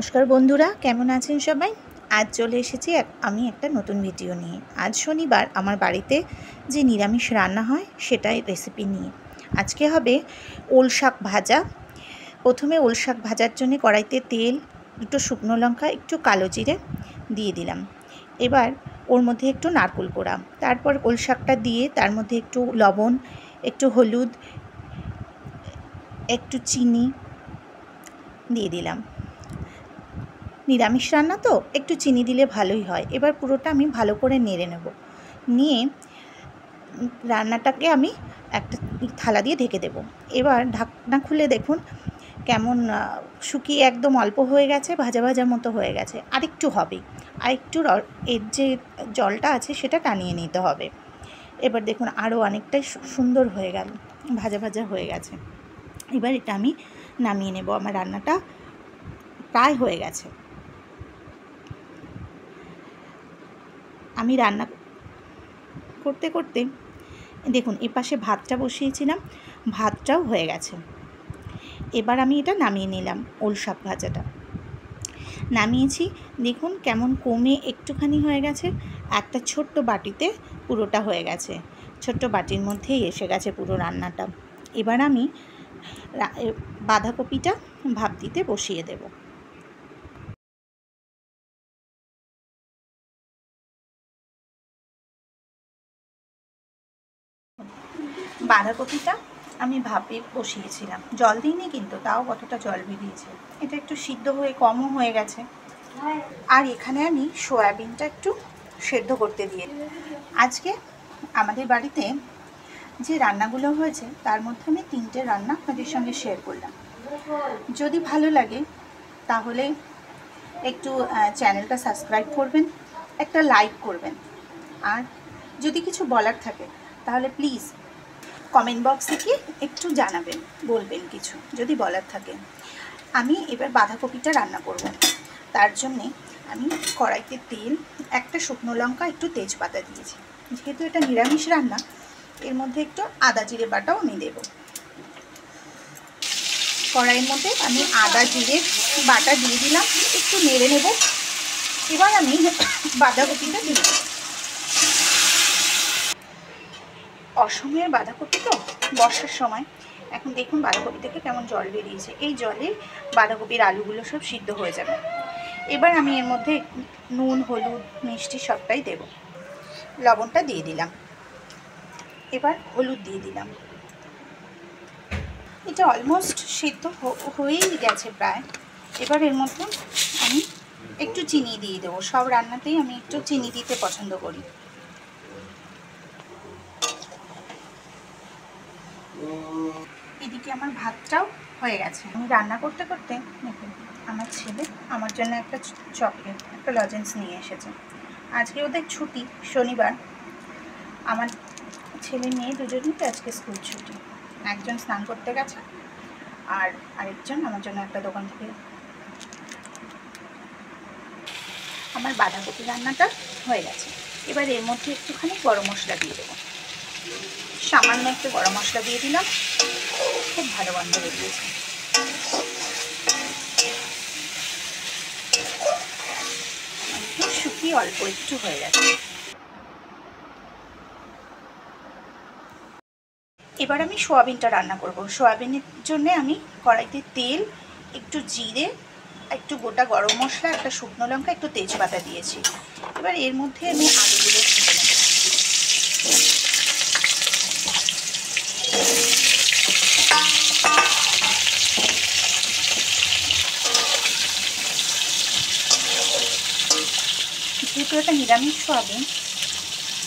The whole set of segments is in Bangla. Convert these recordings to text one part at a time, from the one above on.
নমস্কার বন্ধুরা, কেমন আছেন সবাই? আজ চলে এসেছি আমি একটা নতুন ভিডিও নিয়ে। আজ শনিবার, আমার বাড়িতে যে নিরামিষ রান্না হয় সেটাই রেসিপি নিয়ে। আজকে হবে ওল শাক ভাজা। প্রথমে ওল শাক ভাজার জন্য কড়াইতে তেল, দুটো শুকনো লঙ্কা, একটু কালো জিরে দিয়ে দিলাম। এবার ওর মধ্যে একটু নারকেল কোড়া, তারপর ওল শাকটা দিয়ে তার মধ্যে একটু লবণ, একটু হলুদ, একটু চিনি দিয়ে দিলাম। নিরামিষ রান্না তো একটু চিনি দিলে ভালোই হয়। এবার পুরোটা আমি ভালো করে নেড়ে নেব। নিয়ে রান্নাটাকে আমি একটা থালা দিয়ে ঢেকে দেব। এবার ঢাকনা খুলে দেখুন কেমন শুকিয়ে একদম অল্প হয়ে গেছে, ভাজা ভাজা মতো হয়ে গেছে। আরেকটু হবে, আরেকটু এর যে জলটা আছে সেটা টানিয়ে নিতে হবে। এবার দেখুন আরও অনেকটাই সুন্দর হয়ে গেল, ভাজা ভাজা হয়ে গেছে। এবার এটা আমি নামিয়ে নেব। আমার রান্নাটা প্রায় হয়ে গেছে। আমি রান্না করতে করতে দেখুন এপাশে ভাতটা বসিয়েছিলাম, ভাতটাও হয়ে গেছে। এবার আমি এটা নামিয়ে নিলাম। ওল শাক ভাজাটা নামিয়েছি, দেখুন কেমন কমে একটুখানি হয়ে গেছে। একটা ছোট্ট বাটিতে পুরোটা হয়ে গেছে, ছোট্ট বাটির মধ্যেই এসে গেছে পুরো রান্নাটা। এবার আমি বাঁধাকপিটা ভাপ দিতে বসিয়ে দেব। বাঁধাকপিটা আমি ভাপে বসিয়েছিলাম, জল দিইনি কিন্তু তাও কতটা জল বেরিয়েছে। এটা একটু সিদ্ধ হয়ে কমও হয়ে গেছে। আর এখানে আমি সয়াবিনটা একটু সেদ্ধ করতে দিয়ে, আজকে আমাদের বাড়িতে যে রান্নাগুলো হয়েছে তার মধ্যে আমি 3টে রান্না আপনাদের সঙ্গে শেয়ার করলাম। যদি ভালো লাগে তাহলে একটু চ্যানেলটা সাবস্ক্রাইব করবেন, একটা লাইক করবেন। আর যদি কিছু বলার থাকে তাহলে প্লিজ কমেন্ট বক্সে গিয়ে একটু জানাবেন, বলবেন কিছু যদি বলার থাকে। আমি এবার বাঁধাকপিটা রান্না করব। তার জন্যে আমি কড়াইতে তেল, একটা শুকনো লঙ্কা, একটু তেজপাতা দিয়েছি। যেহেতু এটা নিরামিষ রান্না, এর মধ্যে একটু আদা জিরে বাটাও আমি দেব। কড়াইয়ের মধ্যে আমি আদা জিরে বাটা দিয়ে দিলাম, একটু নেড়ে নেব। এবার আমি বাঁধাকপিটা দিয়ে দেব। অসময়ের বাঁধাকপি তো, বর্ষার সময়। এখন দেখুন বাঁধাকপি থেকে কেমন জল বেরিয়েছে, এই জলে বাঁধাকপির আলুগুলো সব সিদ্ধ হয়ে যাবে। এবার আমি এর মধ্যে নুন, হলুদ, মিষ্টি সবটাই দেব। লবণটা দিয়ে দিলাম, এবার হলুদ দিয়ে দিলাম। এটা অলমোস্ট সিদ্ধ হয়েই গেছে প্রায়। এবার এর মধ্যে আমি একটু চিনি দিয়ে দেবো। সব রান্নাতেই আমি একটু চিনি দিতে পছন্দ করি। এদিকে আমার ভাতটাও হয়ে গেছে। আমি রান্না করতে করতে দেখুন আমার ছেলে আমার জন্য একটা চকলেট, একটা লজেন্স নিয়ে এসেছে। আজকে ওদের ছুটি, শনিবার। আমার ছেলে মেয়ে দুজনেই তো আজকে স্কুল ছুটি। একজন স্নান করতে গেছে আর আরেকজন আমার জন্য একটা দোকান থেকে। আমার বাঁধাকপি রান্নাটা হয়ে গেছে। এবার এর মধ্যে একটুখানি গরম মশলা দিয়ে দেবো। সামান্য একটু গরম মশলা দিয়ে দিলাম, খুব ভালো গন্ধ বেরিয়েছে। শুকিয়ে অল্প একটু হয়ে গেছে। এবার আমি সোয়াবিনটা রান্না করব। সোয়াবিনের জন্য আমি কড়াইতে তেল, একটু জিরে, একটু গোটা গরম মশলা, একটা শুকনো লঙ্কা, একটু তেজপাতা দিয়েছি। এবার এর মধ্যে আমি আলুগুলো ভেজে নেব। যেহেতু এটা নিরামিষ সোয়াবিন,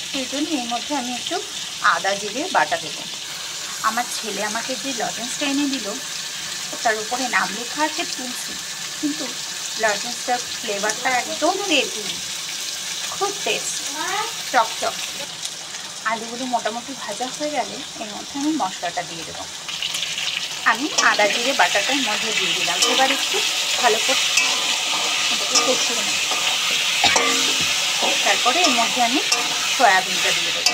সেই জন্য এর মধ্যে আমি একটু আদা জিরে বাটা দেবো। আমার ছেলে আমাকে যে লজেন্সটা এনে দিল তার উপরে নাম লেখা আছে তুলসী, কিন্তু লজেন্সটার ফ্লেভারটা একদম তেঁতুল, খুব টেস্ট, চকচক। আলুগুলো মোটামুটি ভাজা হয়ে গেলে এর মধ্যে আমি মশলাটা দিয়ে দেবো। আমি আদা জিরে বাটাটার মধ্যে দিয়ে দিলাম। এবার একটু ভালো করে এটাকে কষিয়ে নেব। তারপরে এর মধ্যে আমি সয়াবিনটা দিয়ে দেবো।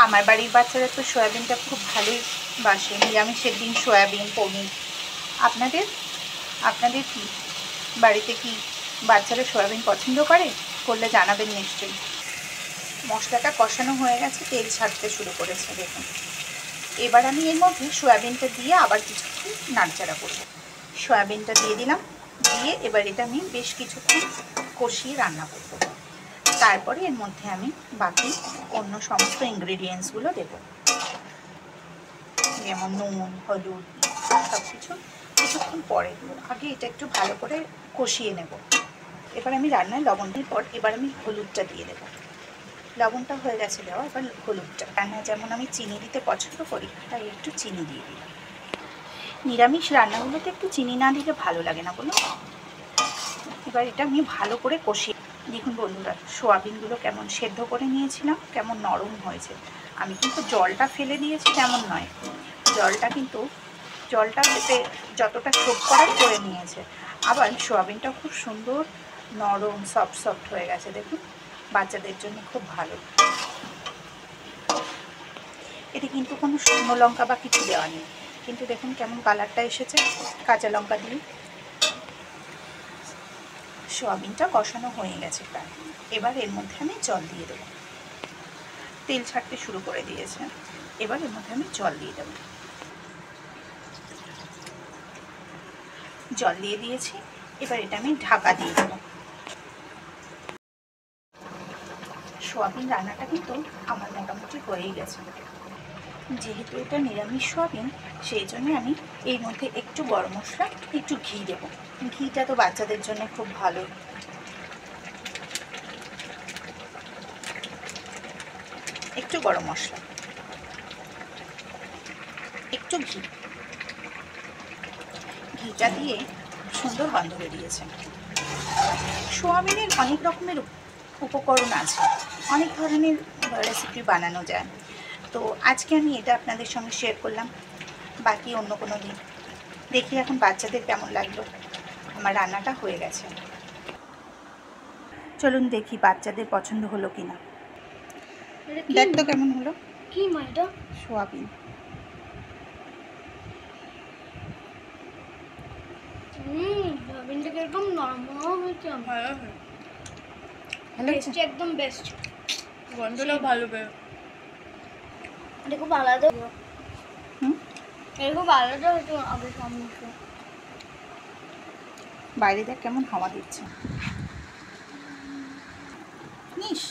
আমার বাড়ির বাচ্চারা তো সয়াবিনটা খুব ভালোই বাসে। নিরামিষের দিন সয়াবিন, পনির। আপনাদের আপনাদের কি বাড়িতে কি বাচ্চারা সয়াবিন পছন্দ করে? করলে জানাবেন নিশ্চয়ই। মশলাটা কষানো হয়ে গেছে, তেল ছাড়তে শুরু করেছে দেখুন। এবার আমি এর মধ্যে সয়াবিনটা দিয়ে আবার কিছুক্ষণ নাড়াচাড়া করব। সয়াবিনটা দিয়ে দিলাম, দিয়ে এবার এটা আমি বেশ কিছুক্ষণ কষিয়ে রান্না করব। তারপরে এর মধ্যে আমি বাকি অন্য সমস্ত ইনগ্রেডিয়েন্টসগুলো দেব, যেমন নুন, হলুদ, সব কিছু কিছুক্ষণ পরে দেবো। আগে এটা একটু ভালো করে কষিয়ে নেব। এবার আমি রান্নায় লবণ দিয়ে পর এবার আমি হলুদটা দিয়ে দেবো। লবণটা হয়ে গেছে দেওয়া, এবার হলুদটা। রান্নায় যেমন আমি চিনি দিতে পছন্দ করি, তাই একটু চিনি দিয়ে দিলাম। নিরামিষ রান্নাগুলোতে একটু চিনি না দিলে ভালো লাগে না বলুন। এবার এটা আমি ভালো করে কষিয়ে দেখুন বন্ধুরা, সোয়াবিনগুলো কেমন সেদ্ধ করে নিয়েছিলাম, কেমন নরম হয়েছে। আমি কিন্তু জলটা ফেলে দিয়েছি তেমন নয়, জলটা এতে যতটা সোপ করার করে নিয়েছে। আবার সোয়াবিনটা খুব সুন্দর নরম সফট হয়ে গেছে দেখুন, বাচ্চাদের জন্য খুব ভালো। এতে কিন্তু কোনো শুকনো লঙ্কা বা কিছু দেওয়া নেই, কিন্তু দেখুন কেমন কালারটা এসেছে কাঁচা লঙ্কা দিয়ে। সোয়াবিনটা কষানো হয়ে গেছে প্রায়। এবার এর মধ্যে আমি জল দিয়ে দেবো। তেল ছাড়তে শুরু করে দিয়েছে, এবার এর মধ্যে আমি জল দিয়ে দেবো। জল দিয়ে দিয়েছি, এবার এটা আমি ঢাকা দিয়ে দেবো। সোয়াবিন রান্নাটা কিন্তু আমার মোটামুটি হয়েই গেছে। যেহেতু এটা নিরামিষ সোয়াবিন, সেই জন্য আমি এর মধ্যে একটু গরম মশলা, একটু ঘি দেবো। ঘিটা তো বাচ্চাদের জন্য খুব ভালো। একটু গরম মশলা, একটু ঘিটা দিয়ে সুন্দর গন্ধ বেরিয়েছে। সোয়াবিনের অনেক রকমের উপকরণ আছে, অনেক ধরনের রেসিপি বানানো যায়। তো আজকে আমি এটা আপনাদের সঙ্গে শেয়ার করলাম, বাকি অন্য কোনো দিন। দেখি এখন বাচ্চাদের কেমন লাগলো। আমার রান্নাটা হয়ে গেছে, চলুন দেখি বাচ্চাদের পছন্দ হলো কি না। দেখ তো কেমন হলো। কি মা এটা? সোয়াবিন। সোয়াবিনটা কিরকম নরম নরম হয়েছে, ভালো টেস্টি, একদম বেস্ট। গন্ধটাও ভালো বের। এটা খুব আলাদা। এটা খুব আলাদা হতো আগে সামনে। বাইরে দেখ কেমন হাওয়া দিচ্ছে। নিস